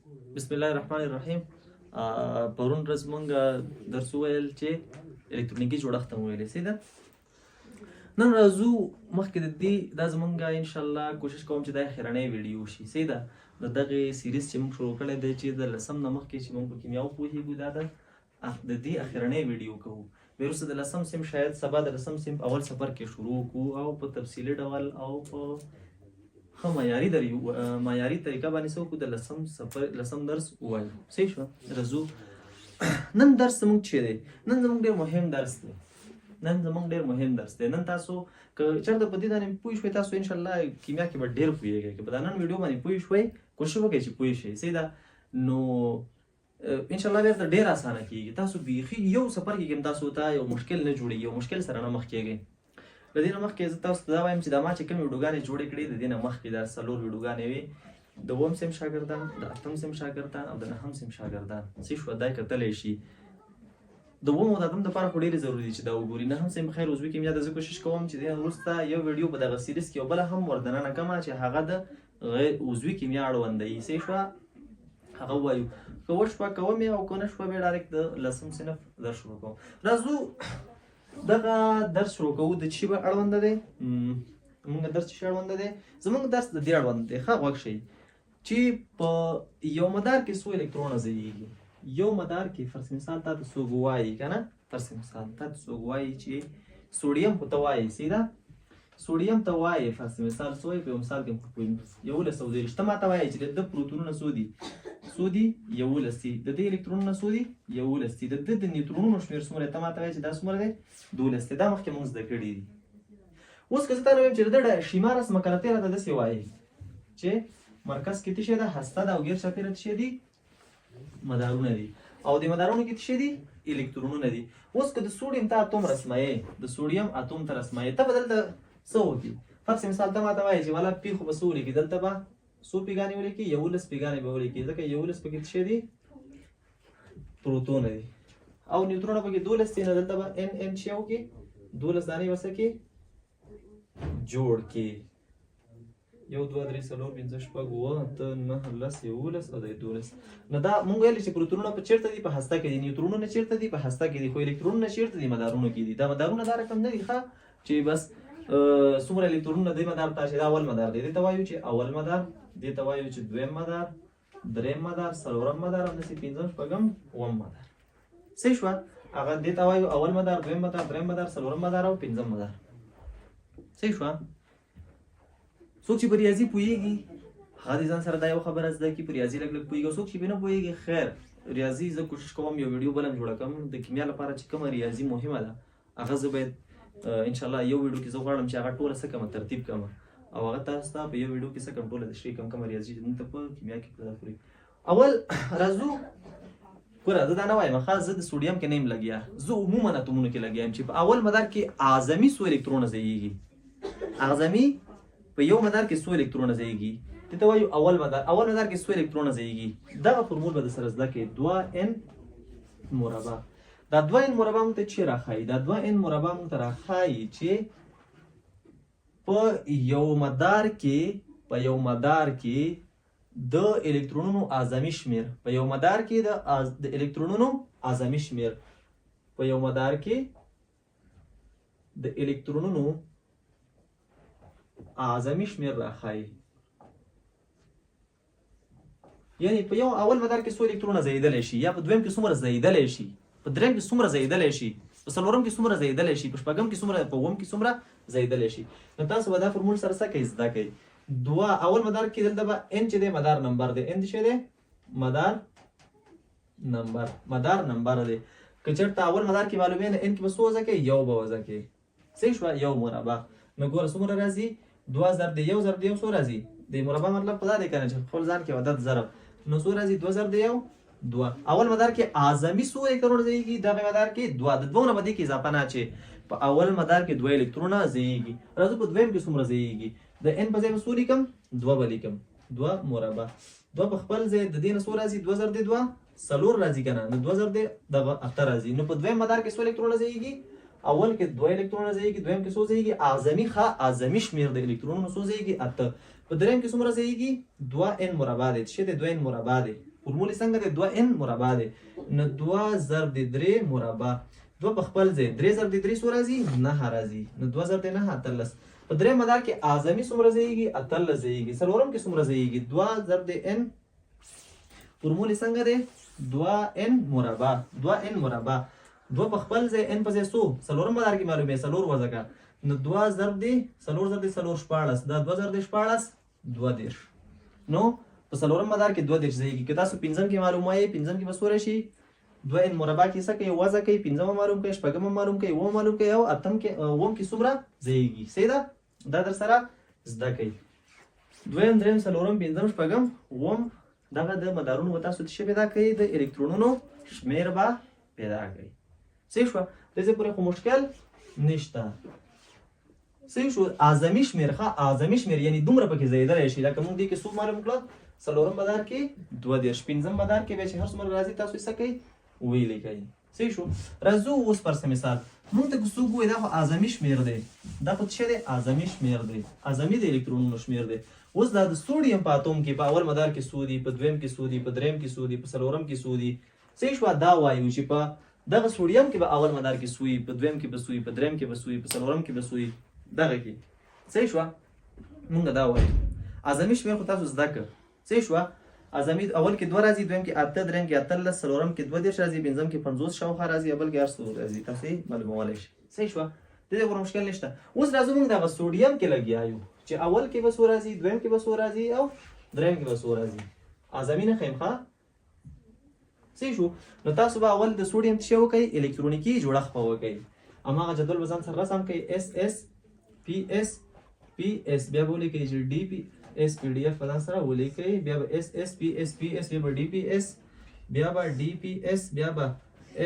بسم الله الرحمن الرحیم. پرون ورځ مونږ درس وویل چې الکترونیکي جوړښت مو ویلی سي ده. نن راځو مخکې د دې دا زمونږ انشاءالله کوشش کوم چې دا اخرنۍ ویډیو شي سي ده د دغې سیریز چې مونږ شروع کړی دی چې د لسم نه مخکې چې مونږ په کیمیا وپوهېږو دا د دې اخرنۍ ویډیو کوو. بیا وروسته د لسم صنف شاید سبا د لسم صنف اول سفر کې شروع کړو او په تفصیلي ډول او په ښه معیاري طریقه باندې څه وکړو د لسم درس ووایو. صحیح شوه. راځو نن درس زموږ چې دی نن زموږ ډېر مهم درس دی. نن تاسو که چېرته په دې باندې پوه شوئ تاسو انشاءالله کیمیا کې به ډېر پوهېږئ. که په دا نن ویډیو باندې پوه شوئ کوشش وکړئ چې پوه شئ. صحیح ده. نو انشاءالله بیا ډېر اسانه کېږي. تاسو بیخي یو سفر کې هم تاسو ته یو مشکل نه جوړېږي، یو مشکل سره نه مخ کېږئ. د دې نه مخکې زه تاسو ته دا وایم چې دا ما چې کومې ویډیوګانې جوړې کړې د دې نه مخکې دا 4 ویډیوګانې وې. د 8م صنف شاګردان، د 8م صنف شاګردان او د 9م صنف شاګردان څه شوه دا یې کتلی شي. د 8م او د 8م دپاره خو ډېرې ضروري دي چې دا وګوري. 9م صنف خیر عضوي کیمیا ته زه کوشش کوم چې دې نه وروسته یو ویډیو په دغه سیریز کې یو بله هم وردننه کړمه چې هغه د عضوي کیمیا اړونده وي. صحیح شوه. هغه ووایو که وشوه کوم یې او که نه شوه بیا ډایرکټ د 10م صنف درس شروع کوم. راځو دغه درس شروع کوو. د چی به اړونده دی؟ زموږ درس چې اړونده دی زموږ درس د دې اړونده دی. ښه غوږ شئ چې په یو مدار کې څو الکترونه ځایږي. یو مدار کې فرض مثال تا ته څوک وایي که نه، فرض مثال تا ته څوک وایي چې سوډیم خو ته وایي سیده سوډیم ته وایي فرض مثال څه وایي په یو مثال کې مو پوهیم 11 ته ما ته وایي چې د پروتونونه څو دي 11 دي، د دې الکترونونه څو دي 11 دي، د نیوترونونو شمېر څومره ته ما ته وایي چې دا څومره دی 12 دی. دا مخکې مونږ زده کړي دي. اوس که زه تا نه وایم چې د شیمارس مکناطې راته داسې وایي چې مرکز کې څه شی ده هسته ده او ګیر چاپېره څه شی دي مدارونه دي او د مدارونو کې څه شی دي الکترونونه دي. اوس که د سوډیم ته اتوم رسمایې د سوډیم اتوم ته رسمایې ته به دلته څه وکړي. فرض مثال ته ما ته وایي چې والا پي خو به څه ولیکي دلته به څو پیګانې ولیکي 11 پیګانې به ولیکي ځکه 11 پکې څه شی دي پروتونه دي او نیوترونه پکې 12 دي. نه دلته به ان څه وکړي 12 دانې به څه کړي جوړ کړي 1 2 3 4 5 6 7 8 9 10 11 او 12. نو دا مونږ ویل چې پروتونونه په چیرته دي په هسته کې دي، نیوترونونه چیرته دي په هسته کې دي، خو الکترونونه چیرته دي مدارونو کې دي. دا مدارونه دا رقم نه دي ښه چې بس څومره الکترونونه دی مدار ته چې دا اول مدار دی. دې ته وایو چې اول مدار، دې ته وایو چې دویم مدار، دریم مدار، څلورم مدار او داسې پنځم شپږم اووم مدار. صحیح شوه. هغه دې ته وایو اول مدار، دویم مدار، دریم مدار، څلورم مدار او پنځم مدار. صحیح شوه. څوک چې په ریاضي پوهېږي هغه د ځان سره دا یو خبره زده کړي په ریاضي لږ پوهېږي او څوک چې پرې نه پوهېږي خیر ریاضي زه کوشش کوم یو ویډیو بله هم جوړه کړم د کیمیا لپاره چې کومه ریاضي مهمه ده هغه زه باید انشاءالله یو ویډیو کې زه غواړم چې هغه ټوله څه کمه ترتیب کړم او هغه تاسو ته په یو ویډیو کې څه کم ټوله تشریح کړم کومه ریاضي چې دلته په کیمیا کې پیدا کړي. اول راځو ګوره زه دا نه وایم ښه زه د سوډیم کې نه یم لګیا، زه عموما اتومونو کې لګیا یم چې په اول مدار کې اعظمي څو الکترونه ځایږي. اعظمي په یو مدار کې څو الکترونه ځایږي دې ته وایو اول مدار. اول مدار کې څو الکترونه ځایږي دغه فورمول به درسره زده کړئ 2n مربع. دا 2n مربع موږ ته چې راښایي دا 2n مربع موږ ته راښایي چې په یو مدار کې د الکترونونو اعظمي شمېر په یو مدار کې د الکترونونو اعظمي شمېر په یو مدار کې د الکترونونو اعظمي شمېر راښایي. یعنی په یو اول مدار کې څو الکترونه ځایېدلی شي یا په دویم کې څومره ځایېدلی شي، په دریم کې څومره ځایېدلی شي، په څلورم کې څومره ځایېدلی شي، په شپږم کې څومره، په اووم کې څومره ځایېدلی شي. نو تاسو به دا فورمول سره څه کوئ زده کوئ. اول مدار کې دلته به ان چې دی مدار نمبر دی، ان څه دی مدار نمبر دی. که چېرته اول مدار کې معلومې نه ان کې به څو وضع کوئ یو به وضع کوئ. صحیح شوه. یو مربع. نو ګوره څومره راځي 2 ضرب د 1 ضرب د 1 څو راځي د مربع مطلب په دا دی که نه چې خپل ځان کې عدد ضرب نو څو راځي 2 ضرب د 1 2. اول مدار کې اعظمي څو الکترونه ځایږي دغه مدار کې 2. د دوه نه به دې کې اضافه نه چې په اول مدار کې 2 الکترونه ځایږي. راځو په دویم کې څومره ځایږي د n په ځای به څو لیکم 2 به لیکم 2 مربع. 2 په خپل ځای د دې نه څو راځي 2 ضرب د 2 څلور راځي که نه نو 2 ضرب د دغه 8 راځي. نو په دویم مدار کې څو الکترونه ځایږي اول کې 2 الکترونه ځایږي، دویم کې څو ځایږي اعظمي شمېر د الکترونونو څو ځایږي 8. په دریم کې څومره ځایږي 2n مربع دی. څه دی 2n مربع دی فورمول څنګه دی 2n مربع دی نو 2 ضرب د 3 مربع 2 په خپل ځای 3 ضرب د 3 څو راځي 9 راځي نو 2 ضرب د 9 13 په درې مدار کې اعظمي څومره ځایږي 13 ځایږي څلورم کې څومره ځایږي 2 ضرب د n فورمول څنګه دی 2n مربع 2n مربع 2 په خپل ځای n په ځای څو څلورم مدار کې معلومه څلور وځکه نو 2 ضرب د څلور ضرب د څلور 14 دا 2 ضرب د 14 2 نو په څلورم مدار کې 2 ځایږي که تاسو پنځم کې معلومه یې پنځم کې به څو راشي 2n مربع کې څه کوي وځه کوي پنځم معلوم کوي شپږم معلوم کوي اووم معلوم کوي او اتم کې اووم کې څومره ځایږي سیده دا در سره زده کوي دویم دریم څلورم پنځم شپږم اووم دغه د مدارونو به تاسو څه پیدا کوي د الکترونونو شمیر به پیدا کوي صحیح شو دغه پورې خو مشکل نشته صحیح شو اعظمي شمیر ښه اعظمي شمیر یعنی دومره پکې زیاتره شي لکه موږ دې کې څو معلوم کړل څلورم مدار کې 2 پنځم مدار کې به چې هر څومره راځي تاسو یې څه کوي ویلې کوي صحیح شو راځو اوس پر مثال موږ ته څو ګوي دا خو اعظمي شمیر دی دا خو څه دی اعظمي شمیر دی اعظمي د الکترونونو شمیر دی اوس دا د سوډیم په اتوم کې په اول مدار کې څو دي په دویم کې څو دي په دریم کې څو دي په څلورم کې څو دي صحیح شو دا وایو چې په دغه سوډیم کې به اول مدار کې څو وي په دویم کې به څو وي په دریم کې به څو وي په څلورم کې به څو وي دغه کې صحیح شو موږ دا وایو اعظمي شمیر خو تاسو زده کړئ صحیح شو اعظمي اول کې 2 راځي دویم کې 8 دریم کې 13 څلورم کې 2 راځي پنځم کې 50 شاوخوا راځي بل کې هر څو راځي تاسو معلومولای شئ صحیح شو دغه ور مشکل نشته اوس راځو موږ د سوډیم کې لګیایو چې اول کې به څو راځي دویم کې به څو راځي او دریم کې به څو راځي اعظمي نه خیمخه صحیح شو نو تاسو به اول د سوډیم څه وکړئ الکترونیکی جوړښت په وکړئ اماغه جدول وزن سره رسم کړئ اس اس پی اس پی اس بیا بولې کې چې डी پی اس پی डी اف وزن سره ولیکئ بیا به اس اس پی اس پی اس بیا به डी پی اس بیا به डी پی اس بیا به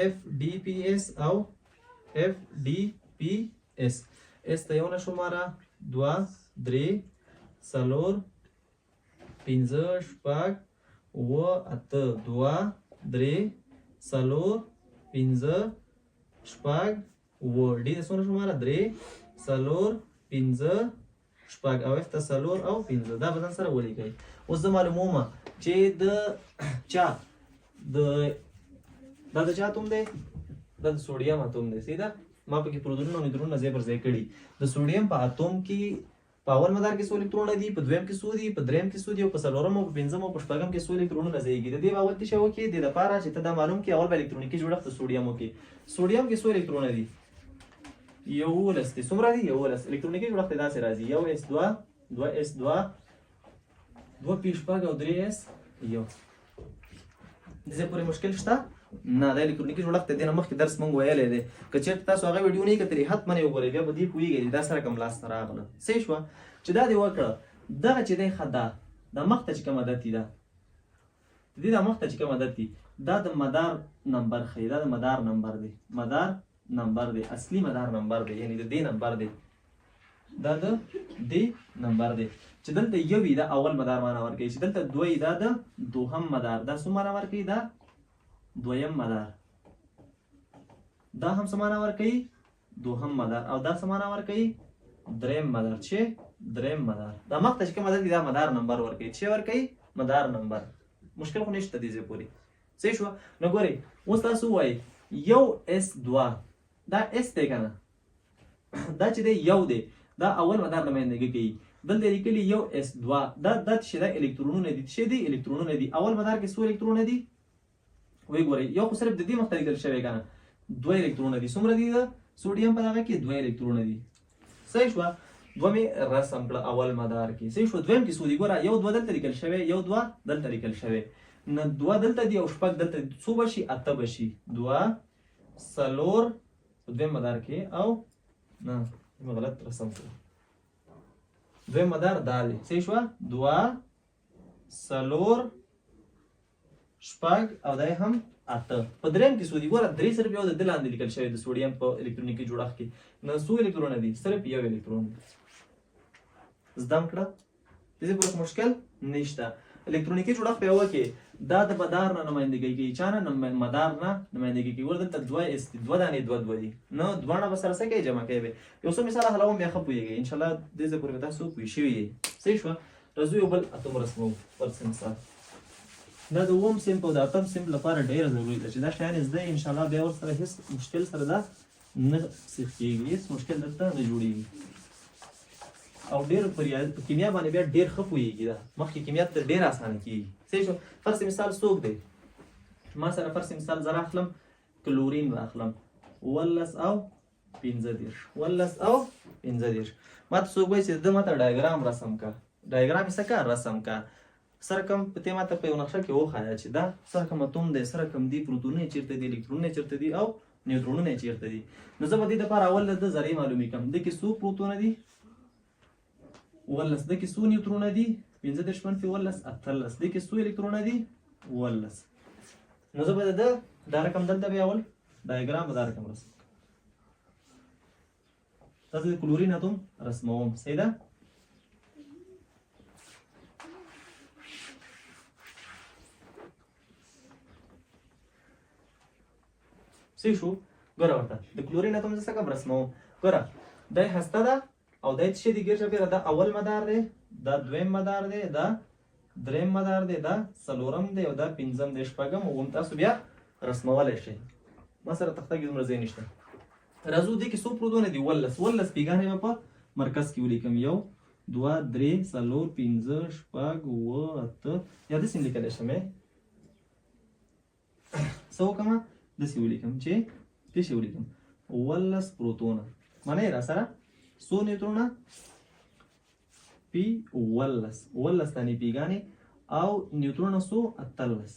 اف डी پی اس او اف डी پی اس اس ته یو نشماره 2 3 4 5 شپږ و اته 2 3 4 5 شپږ و ډي د څونه شماره 3 4 5 شپږ او اف ته 4 او 5 دا بدن سره ولیکئ اوس زه معلومومه چې د چا د چا اتوم دی د سوډیم اتوم دی سیده ما پکې پروتونونه او نیوټرونونه ځای پر ځای کړي د سوډیم په اتوم کې په اول مدار کې څو الکترونونه دي په دویم کې څو دي په دریم کې څو دي او په څلورم او په پنځم او په شپږم کې څو الکترونونه ځایږي د دې باور دي چې وکړي د لپاره چې ته دا معلوم کې اول به الکترونیکی جوړښت د سوډیم کې سوډیم کې څو الکترونونه دي یولس دي څومره دي یولس الکترونیکی جوړښت داسې راځي یو اس 2 2 اس 2 2 پی شپږ او 3 اس یو دغه پورې مشکل شته نه د الکترونیکی جوړښت د نه مخکې درس مونږ ویلې دی که چېرته تاسو هغه ویډیو نه کتلې حتما یې وګورئ بیا به دې پوهېږئ دا سره کوم لاس ته راغله صحیح شوه چې دا دې وکړه دغه چې دی ښه دا مخ ته چې کوم عدد دي دا د دې دا مخ ته چې کوم عدد دي دا د مدار نمبر ښیي دا د مدار نمبر دی مدار نمبر دی اصلي مدار نمبر دی یعنی د دې نمبر دی دا د دې نمبر دی چې دلته یو وي دا اول مدار معنا ورکوي چې دلته دوه وي دا د دوهم مدار دا څه معنا ورکوي دا دویم مدار دا هم څه معنا ورکوي دوهم مدار او دا څه معنا ورکوي دریم مدار چې دریم مدار دا مخ ته چې کوم عدد دی دا مدار نمبر ورکوي چې ورکوي مدار نمبر مشکل خو نشته دې ځای پورې صحیح شوه نو ګورئ اوس تاسو ووایئ یو اس 2 دا اس دی که نه دا چې دی یو دی دا اول مدار نمایندګي کوي دلته لیکلي یو اس 2 دا چې دا الکترونونه دي چې دي الکترونونه دي اول مدار کې څو الکترونونه دي وی ګورئ یو خو صرف د دې مخ ته لیکل شوی که نه 2 الکترونونه دي څومره دي د سوډیم په دغه کې 2 الکترونونه دي صحیح شوه دوه مې رسم کړه اول مدار کې صحیح شوه دویم کې څو دي ګوره یو 2 دلته لیکل شوی یو 2 دلته لیکل شوی نه 2 دلته دي او شپږ دلته دي څو به شي 8 به شي 2 4 دویم مدار کې او نه مې غلط رسم کړه دویم مدار دا دی صحیح شوه 2 4 شپږ او دا هم 8 په دریم کې څو دي ګوره 3 صرف یو د دې لاندې لیکل شوی د سوډیم په الکترونیکی جوړښت کې نو څو الکترونه دي صرف یو الکترون زده م کړه دې پورې مشکل نشته الکترونیکی جوړښت په یوه کې دا د مدار نه نمایندګي کوي چا نه مدار نه نمایندګي کوي ورته 2 اس 2 دانې 2 دي نو دوه به سره څه کوي جمع کوي یو څه مثال حلوم بیا ښه پوهېږئ انشاءالله دې ځای پورې به تاسو پوه شوي یئ صحیح شوه راځو یو بل اتوم رسمو پر مثال دا د اووم صنف او د اتم صنف لپاره ډېره ضروري ده چې دا شیان زده انشاءالله بیا ورسره هېڅ مشکل سره دا نه سیخ کېږي، هېڅ مشکل دلته نه جوړېږي او ډېر په کیمیا باندې بیا ډېر ښه پوهېږي. دا مخکې کیمیا ته ډېر اسانه کېږي. صحیح شو. فرض مثال څوک دی؟ ما سره فرض مثال زه راخلم کلورین راخلم 18 او 15 18 او 15. ما ته څوک وایي چې د ما ته ډایګرام رسم کا، ډایګرام یې څه کا رسم کا، سره کم په دې ما ته په یو نقشه کې وښایه چې دا سره کم اتوم دی، سره کم دي پروتونونه چیرته دي، الکترونونه چیرته دي او نیوترونونه چیرته دي. نو زه به دې دپاره اول د ذرې معلومې کړم. دې کې څو پروتونه دي 18، دې کې څو نیوترونه دي 15 منفي 18 18، دې کې څو الکترونه دي 18. نو زه به دا رقم دلته بیا اول ډایګرام به دا رقم رسم کړم. تاسو د کلورین اتوم رسموم. صحیح ده. صحیح شو. ګوره ورته د کلورین اتوم زه څه کوم رسموم. ګوره دا هسته ده او دا څه دي ګیر چاپیره، دا اول مدار دی، دا دویم مدار دی، دا دریم مدار دی، دا څلورم دی او دا پنځم دی، شپږم اووم. تاسو بیا رسمولی شئ. ما سره تخته کې دومره ځای نشته. راځو دې کې څو پروتونه دي 18 پیګانې به په مرکز کې ولیکم. 1 2 3 4 5 6 7 8 یا داسې لیکلی شم. څه وکړم؟ داسې ولیکم چې داسې ولیکم 18 پروتونه. منئ را سره څو نیوترونه پی 18 تانې پیګانې او نیوترونه څو 18.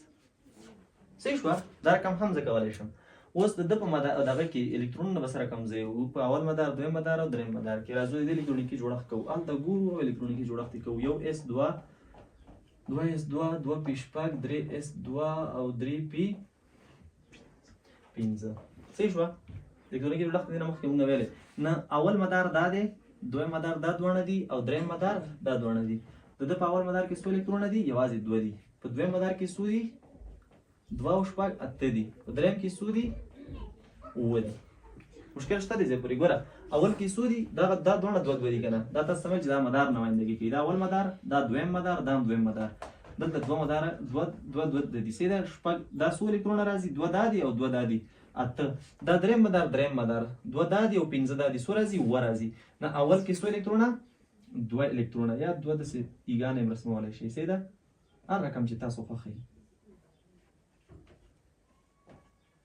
صحیح شوه. دا رقم هم زه کولی شم. اوس د ده په دغه کې الکترونونه به سره کم ځای وو، په اول مدار، دویم مدار او دریم مدار کې. راځو د الکترونیکي جوړښت کوو. هلته ګورو او الکترونیکي جوړښت یې کوو. 1s2 2s2 2p6 3s2 او 3p5. صحیح شوه. الکترونیکي جوړښت دې نه مخکې مونږ ویلې. نه اول مدار دا دی، دویم مدار دا دواړه دي او دریم مدار دا دواړه دي. د ده په اول مدار کې څو الکترونه دي؟ یوازې 2 دي. په دویم مدار کې څو دي؟ 2 او 6 8 دي. په دریم کې څو دي؟ 9 دي. مشکل شته دی ځای پورې. ګوره اول کې څو دي؟ دا دواړه 2 2 دي که نه؟ دا تاسو سموئ چې دا مدار نمایندګي کوي. دا اول مدار، دا دویم مدار، دا هم دویم مدار. دلته 2 مداره 2 دي. صحیح ده. دا څو الکترونه راځي؟ 2 دا دي او 2 دا دي 8. دا دریم مدار، دریم مدار 2 دا دي او 5 دا دي. څو راځي؟ 9 راځي. نه اول کې څو الکترونه؟ 2 الکترونه یا 2 داسې پیګانې هم رسمولی شئ. صحیح ده. هر رقم چې تاسو خوښوي.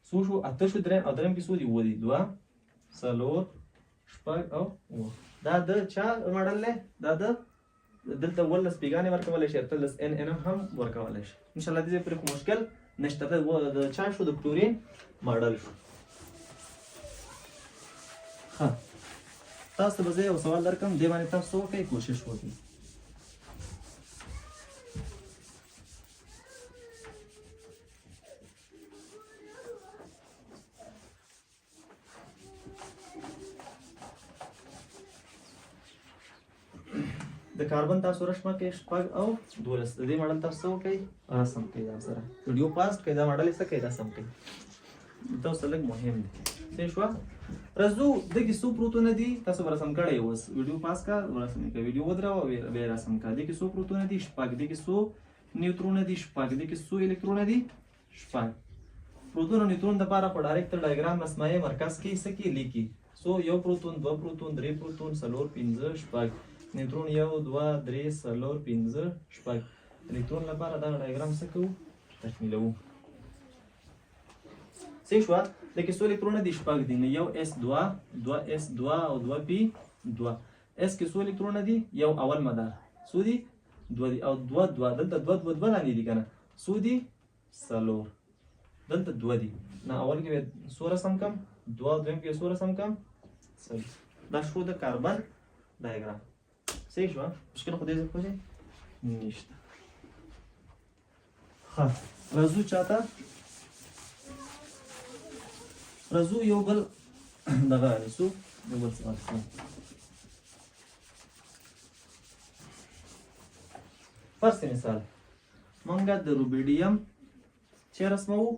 څو شو؟ 8 شو. دریم او دریم کې څو دي؟ 9 دي. 2 4 6 او 9. دا د چا ماډل دی؟ دا د دلته 18 پیګانې ورکولی شي، 18 ان هم ورکولی شي. انشاءالله دې ځای پورې خو مشکل نشته. د چا شو؟ د کلورین ماډل شو. ښه، تاسو ته به زه یو سوال درکړم، دې باندې تاسو وکړئ، کوشش وکړئ. د کاربن تاسو رسمه کوئ 6 او 12. د دې ماډل تاسو وکړئ، رسم کوئ. دا سره ویډیو پاس کړئ. دا ماډل یې څه کوئ؟ رسم کوئ. تاسو لږ مهم دی. صحیح شوه. راځو دغې څو پروتونه دي؟ تاسو به رسم کړی. اوس ویډیو پاس کړه، رسم یې کړه. ویډیو ودروه بیا یې رسم کړه. دې کې څو پروتونه دي؟ 6. دې کې څو نیوترونه دي؟ 6. دې کې څو الکترونه دي؟ 6. پروتون او نیوترون دپاره په ډایرکټ ډایګرام رسمایي مرکز کې څه کې لیکي؟ څو؟ 1 پروتون، 2 پروتون، 3 پروتون، 4 5 6. نیوترون 1 2 3 4 5 6. الکترون لپاره دا ډایګرام څه کوو؟ تکمیلوو. صحیح شوه. د کې څو الکترونه دي؟ 6 دي. نو 1s2 2s2 او 2p2. اس کې څو الکترونه دي؟ یو اول مدار څو دي؟ 2 دي او 2 2 دلته 2 2 2 لاندې دي که نه؟ څو دي؟ 4. دلته 2 دي. نه اول کې به څو رسم کړم؟ 2 او دویم کې څو رسم کړم؟ 4. دا شو د کاربن ډایګرام. صحیح شوه. مشکل خو دې ځای پورې نشته. ښه، راځو چاته راځو یو بل دغه رانیسو، یو بل سوال کوو. فرض مثال مونږ د روبیډیم چې رسموو،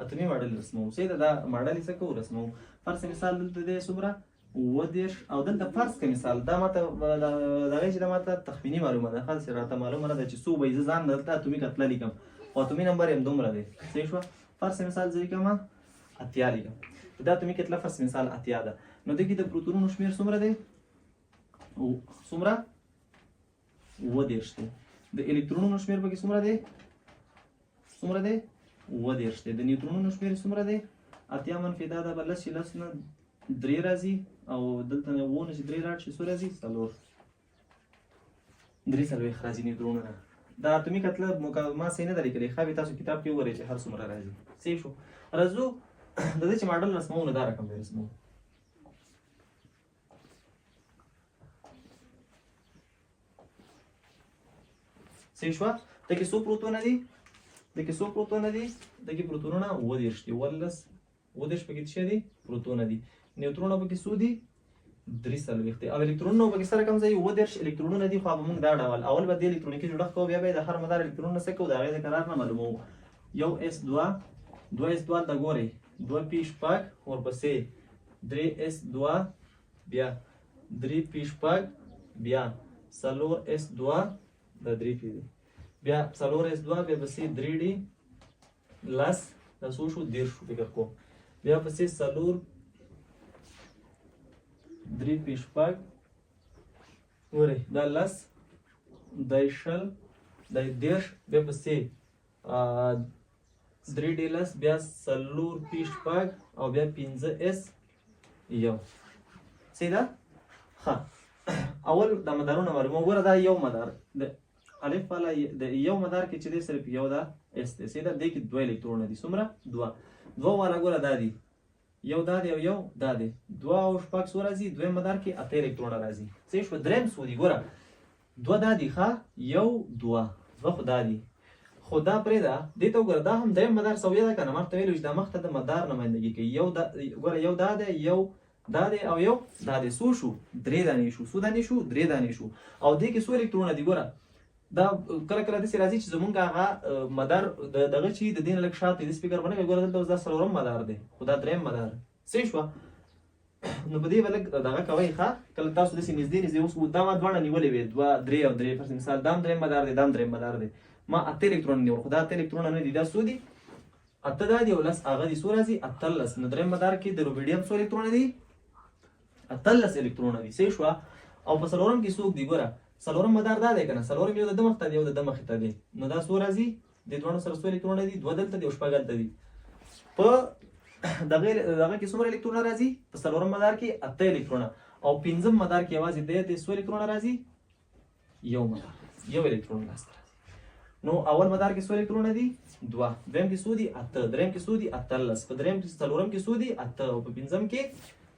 اتومي ماډل رسموو. صحیح ده. دا ماډل یې څه کوو؟ رسموو. فرض مثال دلته دی څومره؟ 30. او دلته فرض که مثال دا ماته دغه چې دا ماته تخمیني معلومه ده، خاص راته معلومه نه ده چې څو به یې زه ځان دلته اتومي کتله لیکم. خو اتومي نمبر یې دومره دی. صحیح شوه. فرض مثال زه لیکم 80 لیکم. دا اتومي کتله فرض مثال 80 ده. نو دې کې د پروتونونو شمېر څومره دی؟ څومره؟ 30 دی. د الکترونونو شمېر پکې څومره دی؟ څومره دی؟ 30 دی. د نیوترونونو شمېر څومره دی؟ 80 منفي دا ده به لس چې لس نه 3 راځي او دلته نه 9 چې 3 لاړ شي څو راځي؟ 4. 3 څلوېښت راځي نیوترونونه. دا اتومي کتله ما صحیح نه ده لیکلې، ښه به تاسو کتاب کې وګورئ چې هر څومره راځي. صحیح شو. راځو د دې چې ماډل رسمو نو دا رقم به رسمو. صحیح شوه. دکې څو پروتونه دي؟ دکې څو پروتونه دي؟ دکې پروتونونه 30 دي. 30 پکې څه دي؟ پروتونه دي. نیوترونه پکې څو دي؟ 3 څلوېښت دي. او الکترونونه پکې څه رقم ځای؟ 30 الکترونونه دي. خو به موږ دا ډول اول به د الکترونیکي جوړښت کوو، بیا به د هر مدار الکترونونه څه کوو د هغې د قرار نه معلوموو. یو S2 2S2 د ګورئ 2p6 ورپسې 3S2 بیا 3p6 بیا 4S2 د 3p دی بیا 4S2 بیا پسې 3D لس د څو شو 10 شو فکر کوم بیا پسې 4 3p6 ورې دا لس د شل د 10 بیا پسې 3D لس بیا 4p6 او بیا 15S یو سیدا ها اول د مدارونه معلومه وګوره دا یو مدار د الف والا د یو مدار کې چې دی صرف یو دا اس دی سیدا د کې دوه الکترون دي څومره دوه والا ګوره دا دی یو دا دی او یو دا دی دوه او شپږ څو راځي دوه مدار کې اته الکترون راځي صحیح شو دریم څو دی ګوره دوه دا دی ښه یو دوه خو دا دی خو دا پرې ده دې ته وګوره دا هم دریم مدار سویه ده که نه مخته ویلو چې دا مخته د مدار نمایندګي کوي یو دا ګوره یو دا دی یو دا دی او یو دا دی څو شو درې دانې شو څو دانې شو درې دانې شو او دې کې څو الکترونه دي ګوره دا کله کله داسې راځي چې زمونږ هغه مدار دغه چې د دې نه لږ شاته د سپیکر باندې ګوره دلته اوس دا څلورم مدار دی خو دا دریم مدار صحیح شوه نو په دې به لږ دغه کوئ ښه کله تاسو داسې نږدې نږدې اوس دا ما دواړه نیولې وې دوه درې او درې فرض مثال دا هم دریم مدار دی دا هم دریم مدار دی ما اته الکترون نیول خو دا اته الکترونه نه دي دا څو دي اته دا دي او لس هغه دي څو راځي اتلس نو دریم مدار کې د روبیډیم څو الکترونه دي اتلس الکترونه دي صحیح شوه او په څلورم کې څوک دي ګوره څلورم مدار دا دی که نه څلورم یو د ده مخته دی یو د ده مخې ته دی نو دا څو راځي د دواړو سره څو الکترونه دي دوه دلته دي او شپږ هلته دي په دغه کې څومره الکترونه راځي په څلورم مدار کې اته الکترونه او پنځم مدار کې یوازې د څو الکترونه راځي یو مدار یو الکترون لاسته راځي نو اول مدار کې څو الکترونه دي دوه دویم کې څو دي اته دریم کې څو دي اتلس په دریم کې څلورم کې څو دي اته او په پنځم کې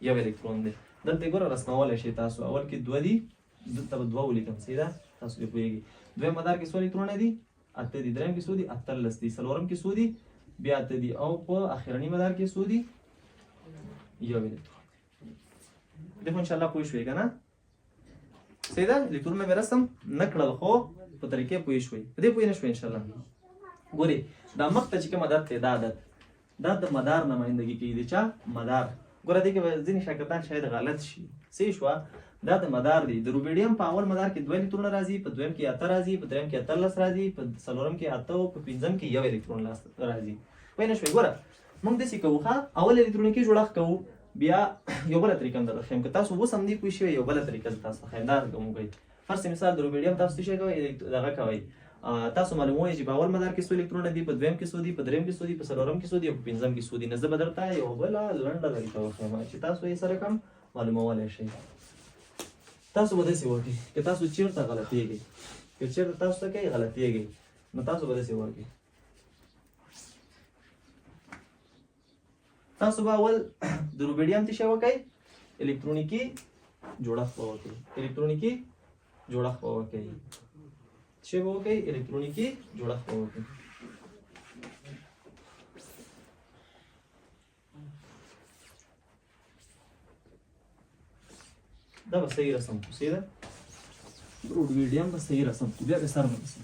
یو الکترون دی دلته ګوره رسمولی شئ تاسو اول کې دوه دي دلته به دوه ولیکم سیده تاسو دې پوهېږئ دویم مدار کې څو الکترونه دي اته دي دریم کې څو دي اتلس دي څلورم کې څو دي بیا اته دي او په اخرني مدار کې څو دي یو الکترون دی خو انشاءالله پوه شوئ که نه سیده الکترونونه مې رسم نه کړل خو په طریقې پوه شوئ په دې پوه نه شوئ انشاءالله ګورئ دا مخته چې کوم عدد دی دا عدد دا د مدار نمایندګي کوي د چا مدار ګوره دې کې به ځینې شاګردان شاید غلط شي صحیح شوه دا د مدار دی د روبیډیم په اول مدار کې دوه الکترونه راځي په دویم کې اته راځي په دریم کې اتلس راځي په څلورم کې اته او په پنځم کې یو الکترون راځي پوه نه شوئ ګوره موږ داسې کوو ښه اول الکترونیکي جوړښت کوو بیا یو بله طریقه هم درته ښیم که تاسو اوس هم دې پوه شوئ یو بله طریقه زه تاسو ته ښیم دا کوم کوئ فرض مثال د روبیډیم تاسو څه شی کوئ دغه کوئ تاسو معلوموئ چې په اول مدار کې څو الکترونه دي په دویم کې څو دي په دریم کې څو دي په څلورم کې څو دي او په پنځم کې څو دي نو زه به درته یو بله لنډه طریقه وښیم چې تاسو یې سره کم معلومولی شئ تاسو به داسې وکړئ که تاسو چېرته غلطېږئ که چېرته تاسو ته کوئ غلطېږئ نو تاسو به داسې وکړئ تاسو به اول د روبیډیم څه شی وکړئ الکترونیکي جوړښت به وکړئ الکترونیکي جوړښت به وکړئ څه به وکړئ الکترونیکي جوړښت به وکړئ دا به صحیح رسم کړو سیده روبیډیم به صحیح رسم کړو بیا به سر به رسم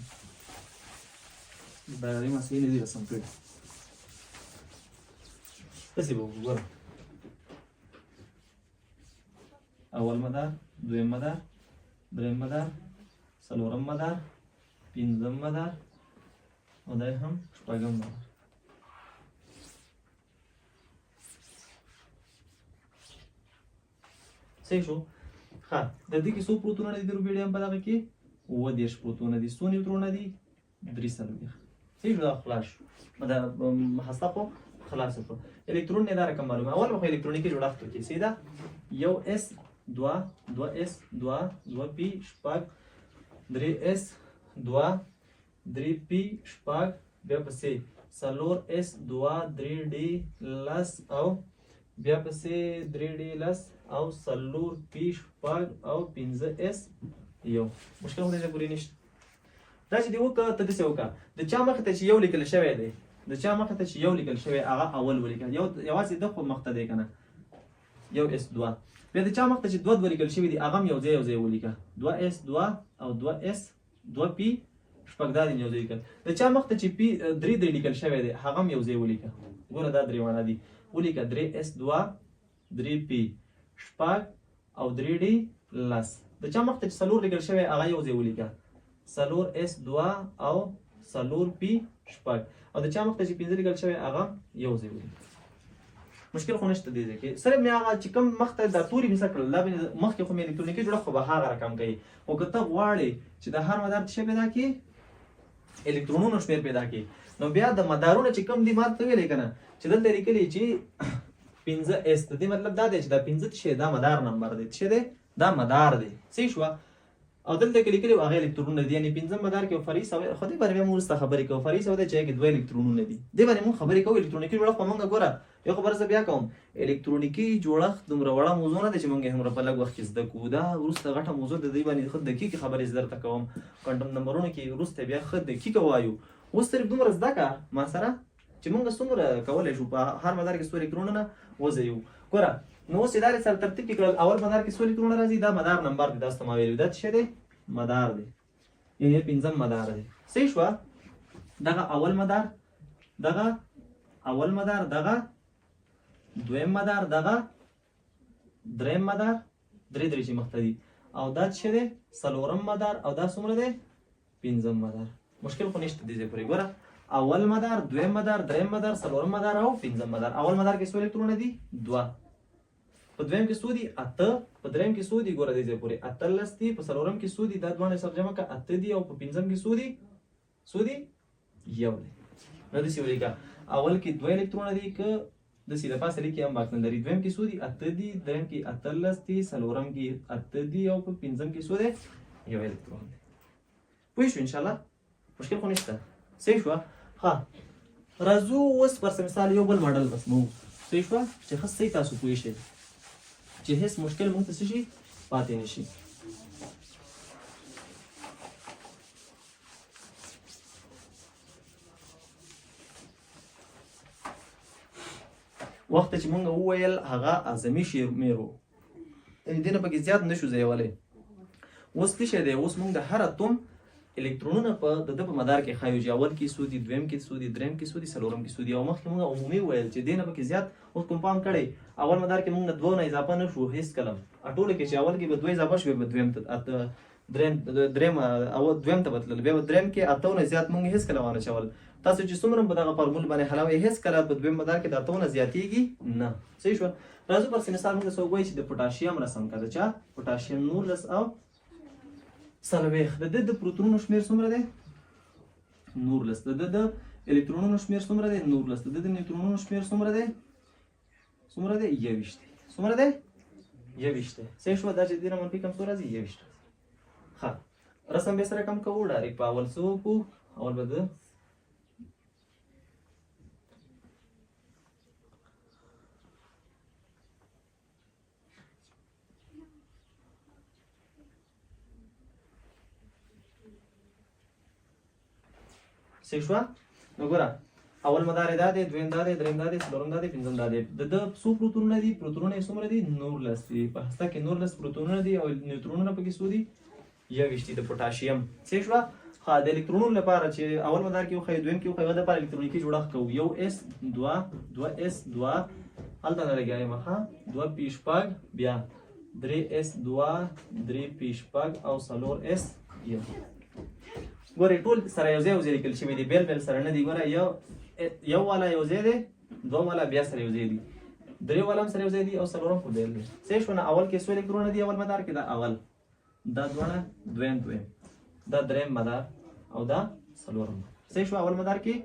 دا ما صحیح نه دي رسم کړي داسې به وکړو ګوره اول مدار دویم مدار دریم مدار څلورم مدار پنځم مدار او دا هم شپږم مدار. صحیح شو. ښه د دې کې څو پروتونونه دي د روبیډیم په دغه کې 30 پروتونونه دي. څو نیوټرونونه دي 340. صحیح شو. دا خلاص شو. دا محاسبه خو خلاص شو. الکترون نه دا رقم معلومه. اول په الکترونیکی جوړښت کې سیده یو اس 2 2s 2 2p شپږ 3s 2 3p شپږ بیا پسې 4s 2 3d لس او بیا پسې 3d لس او 4p شپږ او 15s یو. مشکل خو دې پوری نشته. دا چې دی وکړه ته داسې وکړه د چا مخې ته چې یو لیکل شوی دی د چا مخې ته چې یو لیکل شوی هغه اول ولیکه. یوازې د خو مخ ته دی که نه یو اس 2 بیا د چا مخ ته چې 2 لیکل شوي دي هغه هم یو ځای ولیکه 2s 2 او 2s 2p شپږ دا دي یو ځای لیکل. د چا مخ ته چې p 3 لیکل شوی دی هغه هم یو ځای ولیکه. ګوره دا درې وانه دي ولیکه 3s 2 3p شپږ او 3d لس. د چا مخ ته چې 4 لیکل شوی هغه یو ځای ولیکه 4s 2 او 4p شپږ او د چا مخ ته چې 15 لیکل شوی هغه یو ځای ولیکه. مشکل خو نشته دی کې سره مې هغه چې کوم مخ ته دا توري مې کړل دا مخکې خو مې الکترونیکي جوړښت خو به هغه رقم کوي. خو که ته غواړې چې د هر مدار څه پیدا کړي الکترونونو شمېر پیدا کړي نو بیا د مدارونه چې کوم دي ما ته ویلې که نه چې دلته لیکلي چې 15s د دې مطلب دا دی چې دا 15 څه دا مدار نمبر دی څه دی دا مدار دی. صحیح شوه. او دلته کې لیکلي هغه الکترونونه دي یعنې پنځم مدار کې فریس او خو دې باندې موږ وروسته خبرې کوو. فریس او د چې کې 2 الکترونونه دي دې باندې موږ خبرې کوو. الکترونیکي جوړښت موږ ګوره یو خبره زه بیا کوم الکترونیکي جوړښت دومره وړه موضوع نه ده چې موږ یې هغومره په لږ وخت کې زده کوو. دا وروسته غټه موضوع ده. دې باندې ښه دقیقې خبرې زه درته کوم. کوانټم نمبرونو کې وروسته بیا ښه دقیقه وایو. اوس صرف دومره زده کړه ما سره چې موږ څومره کولی شو په هر مدار کې څو الکترونونه وځایو. ګوره نو اوس یې داسې سره ترتیب کې کړل. اول مدار کې څو الکترونونه راځي دا مدار نمبر دی. تاسو ته ما ویلي دا څه دی مدار دی یعنې پنځم مدار دی. صحیح شوه. دغه اول مدار دغه اول مدار دغه دویم مدار دغه دریم مدار درې چې مخته دي او دا څه دی څلورم مدار او دا څومره دی پنځم مدار. مشکل خو نشته دې ځای پورې. ګوره اول مدار دویم مدار دریم مدار څلورم مدار او پنځم مدار. اول مدار کې څو الکترونونه دي 2 په دویم کې څو دي 8 په دریم کې څو دي ګوره دې ځای پورې 18 دي په څلورم کې څو دي دا دوه سره جمع کړه 8 دي او په پنځم کې څو دي یو دی. نو داسې ولیکه اول کې 2 الکترونونه دي که داسې د پاسه لیکي هم باک نه لري. دویم کې څو دي 8 دي دریم کې 18 دي څلورم کې 8 دي او په پنځم کې څو دی یو الکترون دی. پوه شو انشاءالله مشکل خو نشته. صحیح شوه. ها راځو اوس پر مثال یو بل ماډل رسمو. صحیح شوه چې ښه صحیح تاسو پوه شئ چې هیڅ مشکل موږ ته څه شي پاتې نه شي. وخت چې موږ وویل هغه اعظمي شمېر و یعنې دې نه پکې زیات نه شو ځایولی. اوس څه شی دی اوس موږ د هر اتوم الکترونونه په د ده په مدار کې ښایو چې اول کې څو دي دویم کې څو دي دریم کې څو دي څلورم کې څو دي. او مخکې موږ عمومي وویل چې دې نه پکې زیات اوس کوم پام کړی اول مدار کې موږ نه 2 نه اضافه نه شو هېڅ کله. ټولو کې چې اول کې به 2 اضافه شوې به دویم ته دریم او دویم ته به تلل بیا به دریم کې 8 نه زیات موږ هېڅ کله وانه چول. تاسو چې څومره په دغه فارمول باندې حلوئ هېڅ کله په دویم مدار کې د 8 نه زیاتېږي نه. صحیح شوه. راځو پر مثال موږ څه ووایو چې د پوټاشیم رسم کړه. د چا پوټاشیم 19 او 40 د ده د پروتونونو شمېر څومره دی 19 د ده د الکترونونو شمېر څومره دی 19 د ده د نیوټرونونو شمېر څومره دی 21 دی. څومره دی 21 دی. صحیح شوه. دا چې دې نه منفي کم څو راځي 21. ښه رسم بیا سره کم کوو ډایرکټ په اول څه وکړو اول به د صحیح شوه. نو ګوره اول مدار دا دی دویم دا دی دریم دا دی څلورم دا دی پنځم دا دی. د ده څو پروتونونه دي پروتونونه یې څومره دي 19 دي. په هسته کې 19 پروتونونه دي او نیوټرونونه پکې څو دي 21 دي د پوټاشیم. صحیح شوه. ها د الکترونونو لپاره چې اول مدار کې وښیو دویم کې وښیو د لپاره الکترونیکي جوړښت کوو. یو اس 2 2s 2 هلته نه لګیایم ښه 2p شپږ بیا 3s 2 3p شپږ او 4s یو. ګورئ ټول سره یو ځای لیکل شوي دي، بیل بیل سره نه دي. ګوره یو والا یو ځای دی، دوه والا بیا سره یو ځای دي، درې والا هم سره یو ځای دي او څلورم خو بیل دی. صحیح شو نه؟ اول کې څو الکترونونه دي اول مدار کې؟ دا اول، دا دوه، دویم، دا دریم مدار او دا څلورم. صحیح شو؟ اول مدار کې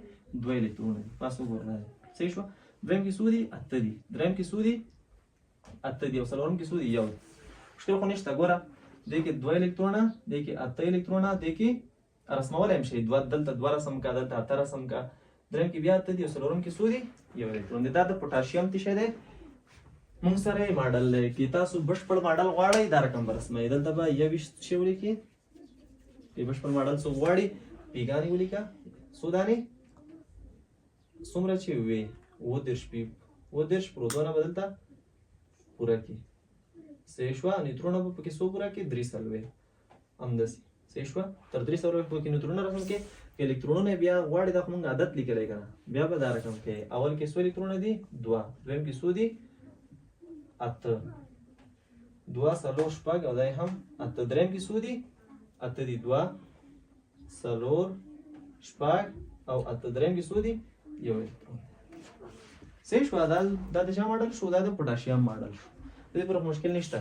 2 الکترونونه دي. پاس وګوره. صحیح شو؟ دویم کې څو دي؟ 8 دي. دریم کې څو دي؟ 8 دي. او څلورم کې څو دي؟ 1. مشکل خو نشته. ګوره دې کې 2 الکترونه، دې کې 8 الکترونه، دې کې رسمولی هم شي، دلته 2 رسم کا، دلته 8 رسم کا. دریم کې بیا 8 دي او څلورم کې څو دي؟ 1 الکترون دی. دا د پوټاشیم څه شی دی؟ موږ سره یې ماډل دی. که تاسو بشپړ ماډل غواړئ دا رقم به رسموئ. دلته به 21 شی ولیکئ. که بشپړ ماډل څوک غواړي پیګانې ولیکه. څو دانې؟ څومره چې وي 29 پروتونه به دلته پوره کړي. صحیح شوه؟ نیوترونه به پکې څو پوره کړي؟ 3 همداسې. صحیح شوه؟ تر 3 پکې نیوترونه رسم کړي. که الکترونونه بیا غواړي دا خو موږ عادت لیکلی که نه، بیا به دا رقم کوي. اول کې څو الکترونه دي؟ 2. دویم کې څو دي؟ 8. 2 4 6 او دا هم 8. دریم کې څو دي؟ 8 دي. 2 4 6 او 8. دریم کې څو دي؟ 1 الکترون. صحیح شو؟ دا د چا ماډل شو؟ دا د پوټاشیم ماډل شو. د دې پر مشکل نشته.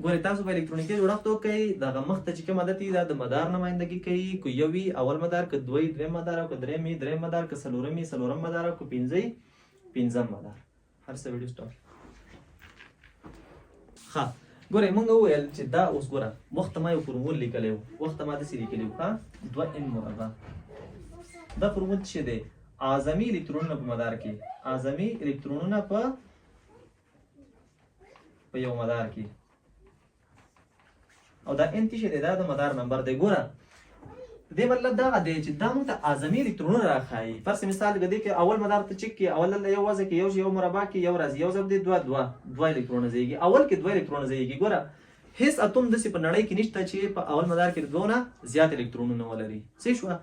ګورئ تاسو به الکترونیکي جوړښت وکئ، دغه مخ ته چې کوم عادت وي دا د مدار نمایندګي کوي. که یو وي اول مدار، که دوه وي دویم مدار، او که دریم وي دریم مدار، که څلورم وي څلورم مدار، او که پنځه وي پنځم مدار. هر څه ویډیو سټاپ. ښه ګورئ موږ وویل چې دا اوس ګوره وخت ما یو فورمول لیکلی و، وخت ما داسې لیکلی و 2n مربع. دا فورمول څه دی؟ اعظمي الکترونونه په مدار کې، اعظمي الکترونونه په یو مدار کې، او دا n څه دی؟ دا د مدار نمبر دی. ګوره دې مطلب دغه دی چې دا موږ ته اعظمي الکترونونه راښایي. فرض مثال که دې کې اول مدار ته چک کې، اول دلته یو وضع کې یو مربع کې یو راځي، یو ضرب دی 2 الکترونه ځایږي. اول کې 2 الکترونه ځایږي. ګوره هیڅ اتوم داسې په نړۍ کې نشته چې په اول مدار کې 2 نه زیات الکترونونه ولري. صحیح شوه؟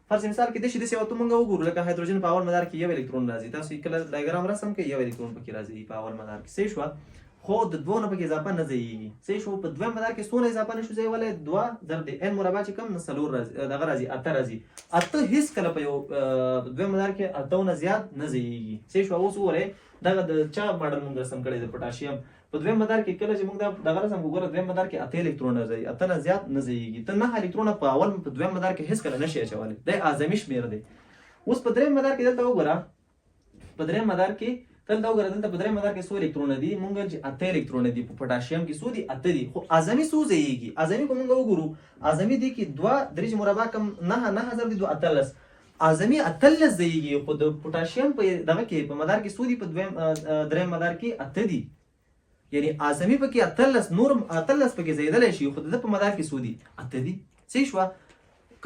فرض مثال کې داسې اتوم موږ وګورو لکه هایدروجن په اول مدار کې 1 الکترون راځي. تاسو کله ډایګرام رسم کړئ 1 الکترون پکې راځي په اول مدار کې. صحیح شوه؟ خو د 2 نه پکې اضافه نه ځایږي. صحیح شو؟ په دویم مدار کې څونه اضافه نشو ځایولی؟ 2 ضرب د n مربع چې کوم 4 راځي، دغه راځي 8 راځي. 8 هیڅ کله په یو دویم مدار کې 8 نه زیات نه ځایږي. صحیح شو؟ اوس وګورئ دغه د چا ماډل موږ رسم کړی د پوټاشیم. په دویم مدار کې کله چې موږ دغه رسم وګوره دویم مدار کې 8 الکترونه ځایي، 8 نه زیات نه ځایږي. ته 9 الکترونه په اول په دویم مدار کې هیڅ کله نشي اچولی. دا اعظمي شمېر دی. اوس په دریم مدار کې دلته وګوره، په دریم مدار کې دلته وګوره، دلته په دریم مدار کې څو الکترونه دي؟ موږ چې 8 الکترونه دي. په پوټاشیم کې څو دي؟ 8 دي. خو اعظمي څو ځایږي؟ اعظمي که موږ وګورو، اعظمي دی کې 2 مربع کم 9 ضرب دی 2 18. اعظمي 18 ځایږي. خو د پوټاشیم په دغه کې په مدار کې څو دي؟ په دریم مدار کې 8 دي. یعنی اعظمي پکې 18 نور 18 پکې ځایدلی شي، خو د په مدار کې څو دي؟ 8 دي. صحیح شوه؟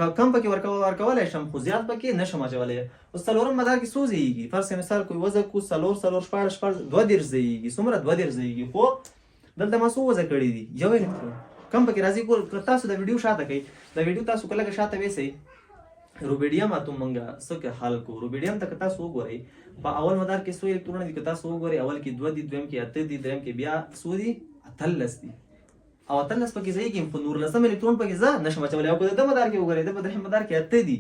کم پکې ورکولی شم خو زیات پکې نشم اچولی. اوس څلورم مدار کې څو ځایږي؟ فرض مثال کوی وضع کو 4 4 6 22 ځایږي. څومره؟ 22 ځایږي. خو دلته ما څو وضع کړي دي؟ 1 الکترون. کم پکې راځي؟ ګور تاسو د ویډیو شاته کوئ، د ویډیو تاسو کله که شاته ویسئ روبیډیم اتوم موږ څه حل کو. روبیډیم ته که تاسو وګورئ په اول مدار کې څو الکترونه دي؟ که تاسو وګورئ اول کې 2 دي، دویم کې 8 دي، دریم کې بیا څو دي؟ 18 دي. او 18 پکې ځایږي، خو 19 الکترون پکې زه نشم اچولی. او که د مدار کې وګورئ د په دریم مدار کې 8 دي.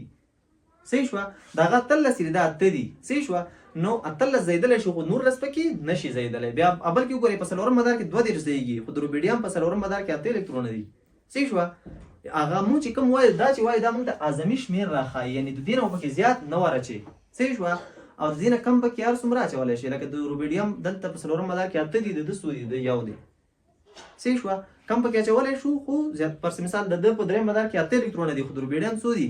صحیح شوه؟ دغه 18 دي، دا 8 دي. صحیح شوه؟ نو 18 ځایدلی شو خو 19 پکې نشي ځایدلی. بیا اول کې وګورئ په څلورم مدار کې 2 ځایږي، خو د روبیډیم په څلورم مدار کې 8 الکترونه دي. صحیح شوه؟ هغه مونږ چې کوم وایو دا چې وایو دا مونږ ته اعظمي شمېر راښایي، یعنې د دې نه پکې زیات نه ورچي. صحیح شوه؟ او د دې نه کم پکې هر څومره اچولی شي. لکه د روبیډیم دلته په څلورم مدار کې 8 دي، د ده څو دي؟ د 1 دی. صحیح شوه؟ کم پکې اچولی شو خو زیات. فرض مثال د ده په دریم مدار کې 8 الکترونه دي، خو د روبیډیم څو دي؟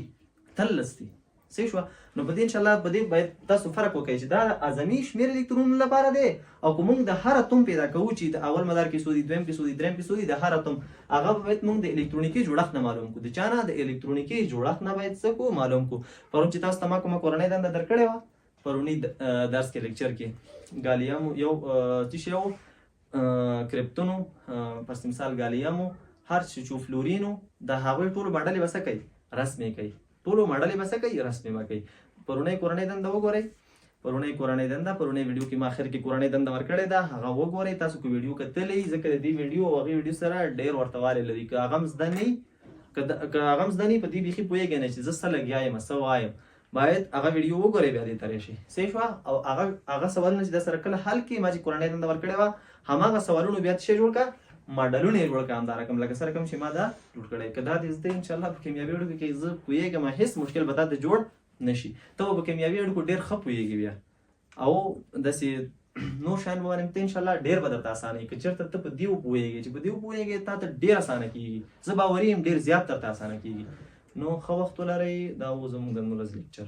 18 دي. صحیح شوه؟ نو په دې انشاءالله په دې باید تاسو فرق وکړئ چې دا اعظمي شمېر الکترونونو لپاره دی، او که موږ د هر اتوم پیدا کوو چې د اول مدار کې څو دي، دویم کې څو دي، دریم کې څو دي، د هر اتوم هغه باید موږ د الکترونیکي جوړښت نه معلوم کړو. د چا نه؟ د الکترونیکي جوړښت نه باید څه کړو؟ معلوم کړو. پرون چې تاسو ته ما کومه کورنۍ دنده درکړې وه پروني درس کې لیکچر کې ګالییم یو څه شی و کرپتونو فرض مثال ګالییم هر چې فلورینو د هغوی ټولو ماډلې به څه کوي؟ رسمې کوي. ټولو ماډلې به څه کوي؟ رسمې به کوي. پرونی کورنۍ دنده وګورئ، پرونی کورنۍ دنده پرونی ویډیو کې ما اخر کې کورنۍ دنده ورکړې ده، هغه وګورئ. تاسو که ویډیو کتلی ځکه د دې ویډیو او هغې ویډیو سره ډېر ورته والی لري. که هغه هم زده نه وي که هغه هم زده نه په دې بیخي پوهېږي نه چې زه څه لګیا یم څه وایم، باید هغه ویډیو وګورئ بیا دې ته راشي صحیح شوه. او هغه سوالونه چې در سره کله حل کړي، ما چې کورنۍ دنده ورکړې وه هماغه سوالونو بیا څه جوړ کړه، ماډلونه یې جوړ کړه همدا رقم لکه سره کوم چې ما دا جوړ کړی. که دا دې زده انشاءالله په کیمیاوي اړیکو کې زه پوهېږم هېڅ مشکل به تا ته جوړ نه شي. ته به په کیمیاوي اړیکو ډېر ښه پوهېږي بیا، او داسې نور شیان به باندې ته انشاءالله ډېر به درته اسانه وي. که چېرته ته په دې وپوهېږې چې په دې وپوهېږې تا ته ډېر اسانه کېږي، زه باوري یم ډېر زیات درته اسانه کېږي. نو ښه وخت ولرئ. دا و زموږ د 19 لیکچر.